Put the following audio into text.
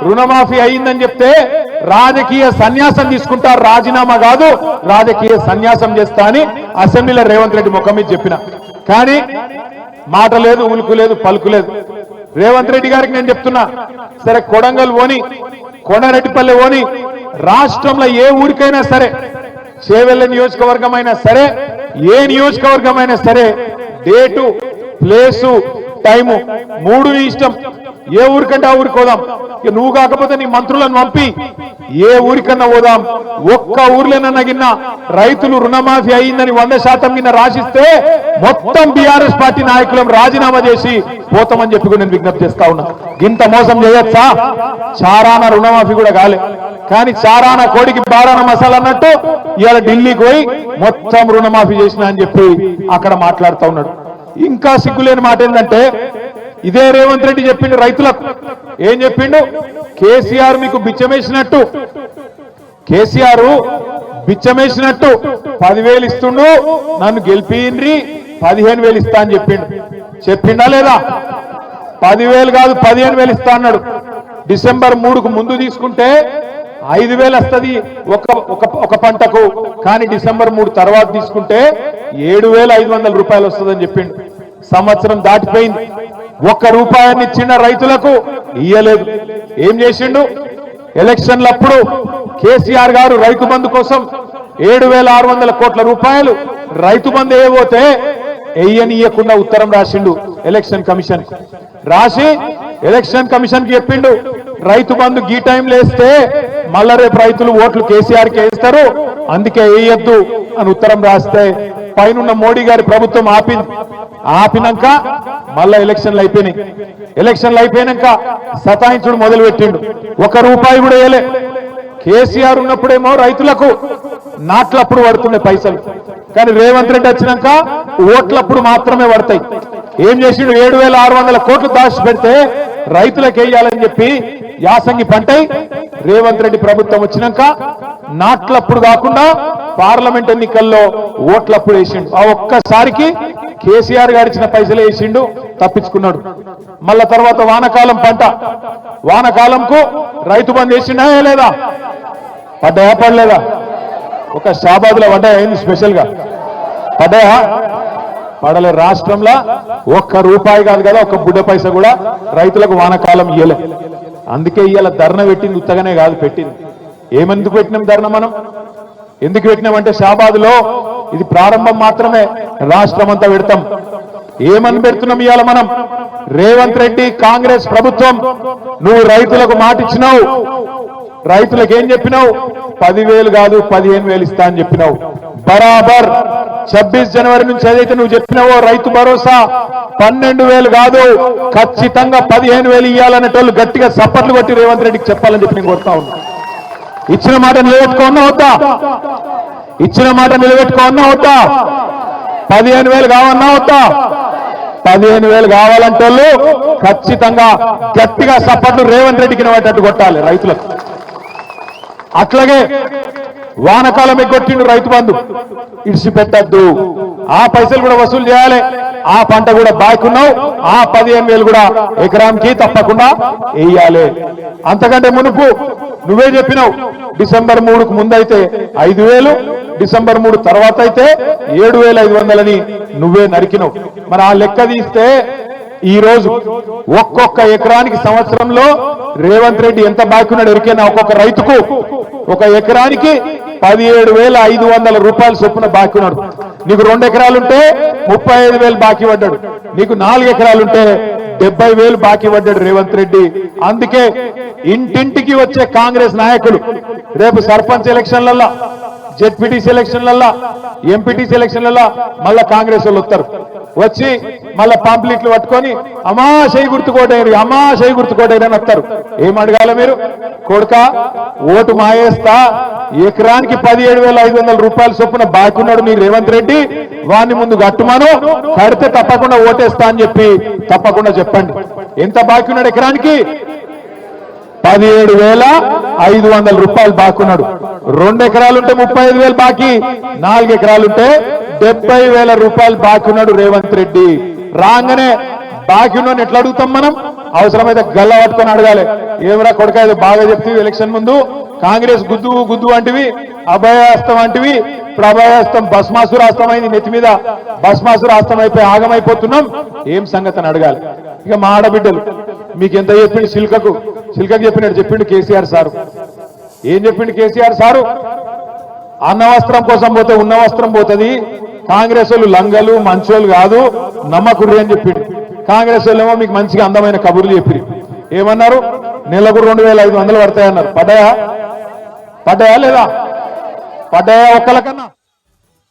రుణమాఫీ అయిందని చెప్తే రాజకీయ సన్యాసం తీసుకుంటారు, రాజీనామా కాదు రాజకీయ సన్యాసం చేస్తా అని అసెంబ్లీలో రేవంత్ రెడ్డి ముఖం మీద చెప్పిన. కానీ మాట లేదు, ఉలుకు లేదు, పలుకు లేదు. రేవంత్ రెడ్డి గారికి నేను చెప్తున్నా, సరే కొడంగల్ పోని, కొండారెడ్డిపల్లి పోని, రాష్ట్రంలో ఏ ఊరికైనా సరే, చేవెళ్ళ నియోజకవర్గం అయినా సరే, ఏ నియోజకవర్గం అయినా సరే, డేటు, ప్లేసు, టైము మూడు నీ ఇష్టం. ఏ ఊరికంటే ఆ ఊరికి పోదాం. నువ్వు కాకపోతే నీ మంత్రులను పంపి ఏ ఊరికన్నా పోదాం. ఒక్క ఊర్లోనన్నా గిన్న రైతులు రుణమాఫీ అయిందని 100% గిన్న రాసిస్తే మొత్తం బీఆర్ఎస్ పార్టీ నాయకులను రాజీనామా చేసి పోతామని చెప్పి కూడా నేను విజ్ఞప్తి చేస్తా ఉన్నా. ఇంత మోసం చేయొచ్చా? చారాన రుణమాఫీ కూడా కాలే, కానీ చారాన కోడికి బారాన మసాలా అన్నట్టు ఇవాళ ఢిల్లీకి పోయి మొత్తం రుణమాఫీ చేసిన అని చెప్పి అక్కడ మాట్లాడుతూ ఉన్నాడు. ఇంకా సిగ్గులేని మాట ఏంటంటే, ఇదే రేవంత్ రెడ్డి చెప్పిండు రైతులకు. ఏం చెప్పిండు? కేసీఆర్ మీకు బిచ్చమేసినట్టు, కేసీఆర్ బిచ్చమేసినట్టు 10,000 ఇస్తుండు, నన్ను గెలిపిన్రి 15,000 ఇస్తా అని చెప్పిండు. చెప్పిండా లేదా? 10,000 కాదు 15,000 ఇస్తా అన్నాడు. డిసెంబర్ 3కు ముందు తీసుకుంటే 5,000 వస్తుంది ఒక పంటకు, కానీ డిసెంబర్ 3 తర్వాత తీసుకుంటే 7,500 రూపాయలు వస్తుందని చెప్పిండు. సంవత్సరం దాటిపోయింది, ఒక్క రూపాయన్ని ఇచ్చిన రైతులకు ఇయ్యలేదు. ఏం చేసిండు? ఎలక్షన్లప్పుడు కేసీఆర్ గారు రైతు బంధు కోసం 7,600 కోట్ల రూపాయలు రైతు బంధు వేయబోతే ఎయ్యనియకుండా ఉత్తరం రాసిండు ఎలక్షన్ కమిషన్. రాసి ఎలక్షన్ కమిషన్ కి చెప్పిండు, రైతు బంధు గీ టైంలో వేస్తే మళ్ళా రేపు రైతులు ఓట్లు కేసీఆర్కి వేస్తారు, అందుకే వేయొద్దు అని ఉత్తరం రాస్తే పైనున్న మోడీ గారి ప్రభుత్వం ఆపింది. ఆపినాక మళ్ళా ఎలక్షన్లు అయిపోయినాయి. ఎలక్షన్లు అయిపోయినాక సతాయించుడు మొదలు పెట్టిండు. 1 రూపాయి కూడా వేయలే. కేసీఆర్ ఉన్నప్పుడేమో రైతులకు నాట్లప్పుడు పడుతుండే పైసలు, కానీ రేవంత్ రెడ్డి వచ్చినాక ఓట్లప్పుడు మాత్రమే పడతాయి. ఏం చేసిండు? 7,600 కోట్లు దాచి పెడితే రైతులకు వేయాలని చెప్పి యాసంగి పంటై రేవంత్ రెడ్డి ప్రభుత్వం వచ్చినాక నాట్లప్పుడు కాకుండా పార్లమెంట్ ఎన్నికల్లో ఓట్లప్పుడు వేసిండు. ఆ ఒక్కసారికి కేసీఆర్ గారు ఇచ్చిన పైసలు వేసిండు, తప్పించుకున్నాడు. మళ్ళా తర్వాత వానకాలం పంట, వానకాలంకు రైతు బంధు వేసిండా లేదా? పడ్డాయా? పడలేదా? ఒక షాబాద్లో పడ్డాయా? ఏంది స్పెషల్ గా పడ్డాయా? పడలే. రాష్ట్రంలో 1 రూపాయి కాదు కదా, 1 బుడ్డ పైసా కూడా రైతులకు వానకాలం ఇయ్యలే. అందుకే ఇవాళ ధర్నా పెట్టింది ఉత్తగానే కాదు, పెట్టింది. ఏమెందుకు పెట్టినాం ధర్నా? మనం ఎందుకు పెట్టినామంటే షాబాద్లో ఇది ప్రారంభం మాత్రమే, రాష్ట్రం అంతా పెడతాం. ఏమని పెడుతున్నాం ఇవాళ మనం? రేవంత్ రెడ్డి కాంగ్రెస్ ప్రభుత్వం, నువ్వు రైతులకు మాట ఇచ్చినావు, రైతులకు ఏం చెప్పినావు? 10,000 కాదు 15,000 ఇస్తా అని చెప్పినావు. బరాబర్ 26 జనవరి నుంచి ఏదైతే నువ్వు చెప్పినావో రైతు భరోసా 12,000 కాదు, ఖచ్చితంగా 15,000 ఇవ్వాలనేటోళ్ళు గట్టిగా సప్పట్లు కొట్టి రేవంత్ రెడ్డికి చెప్పాలని చెప్పి నేను కోరుతా ఉన్నా. ఇచ్చిన మాట నిలబెట్టుకోన్నా వద్దా? ఇచ్చిన మాట నిలబెట్టుకోన్నా వద్దా? 15,000 కావన్నా వద్దా? 15,000 కావాలంటే ఖచ్చితంగా గట్టిగా సప్పట్లు రేవంత్ రెడ్డికి నిలబెట్టట్టు కొట్టాలి రైతులకు. అట్లాగే వానకాలం ఎగ్గొట్టిండు రైతు బంధు, ఇడిచిపెట్టద్దు. ఆ పైసలు కూడా వసూలు చేయాలి. ఆ పంట కూడా బాకున్నావు, ఆ 15,000 కూడా ఎకరానికి తప్పకుండా వేయాలి. అంతకంటే మునుపు నువ్వే చెప్పినావు, డిసెంబర్ 3కు ముందైతే 5,000, డిసెంబర్ 3 తర్వాత అయితే 7,500 అని నువ్వే నరికినావు. మరి ఆ లెక్క తీస్తే ఈ రోజు ఒక్కొక్క ఎకరానికి సంవత్సరంలో రేవంత్ రెడ్డి ఎంత బాకీ ఉన్నాడు ఎరికైనా? ఒక్కొక్క రైతుకు ఒక ఎకరానికి 17,500 రూపాయలు చొప్పున బాకీ ఉన్నాడు. నీకు 2 ఎకరాలుంటే 35,000 బాకీ పడ్డాడు, నీకు 4 ఎకరాలుంటే 70,000 బాకీ పడ్డాడు రేవంత్ రెడ్డి. అందుకే ఇంటింటికి వచ్చే కాంగ్రెస్ నాయకులు రేపు సర్పంచ్ ఎలక్షన్లల్లో, జెడ్పీటీసీ ఎలక్షన్లల్లో, ఎంపీటీసీ ఎలక్షన్లలో మళ్ళా కాంగ్రెస్ వాళ్ళు వస్తారు. వచ్చి మళ్ళా పాంప్లెట్లు పట్టుకొని అమ్మా చేయి గుర్తుకోటేరు, అమ్మా చేయి గుర్తుకోటేరు అని వస్తారు. ఏం అడగాల మీరు? కొడుక ఓటు మాయేస్తా, ఎకరానికి 17,500 రూపాయల చొప్పున బాకున్నాడు నీ రేవంత్ రెడ్డి, వాడిని ముందు కట్టుమాను, కడితే తప్పకుండా ఓటేస్తా అని చెప్పి తప్పకుండా చెప్పండి. ఎంత బాకున్నాడు ఎకరానికి? 17,500 రూపాయలు బాకున్నాడు. 2 ఎకరాలుంటే 35,000 బాకీ, 4 ఎకరాలుంటే 70,000 రూపాయలు బాకీ ఉన్నాడు రేవంత్ రెడ్డి. రాగానే బాకీ ఉన్నాను ఎట్లా అడుగుతాం మనం? అవసరమైతే గల్ల పట్టుకొని అడగాలి. ఏమరా కొడుక ఇది బాగా చెప్తే ఎలక్షన్ ముందు కాంగ్రెస్ గుద్దు గుద్దు అంటివి, అభయాస్తం అంటివి, ఇప్పుడు అభయాస్తం భస్మాసుర హస్తం అయింది, నెత్తి మీద భస్మాసుర హస్తం అయిపోయి ఆగమైపోతున్నాం, ఏం సంగతి అని అడగాలి. ఇక మా ఆడబిడ్డలు మీకు ఎంత చెప్పిండు సిల్కకు చెప్పినట్టు చెప్పిండు కేసీఆర్ సారు. ఏం చెప్పిండు కేసీఆర్ సారు? అన్న వస్త్రం కోసం పోతే ఉన్న వస్త్రం పోతుంది, కాంగ్రెస్ వాళ్ళు లంగలు మంచోళ్ళు కాదు నమ్మకుర్రి అని చెప్పిండు. కాంగ్రెస్ వాళ్ళు ఏమో మీకు మంచిగా అందమైన కబుర్లు చెప్పి ఏమన్నారు? నెలకు 2500 పడతాయన్నారు. పడ్డాయా లేదా? పడ్డాయా ఒక్కలకన్నా?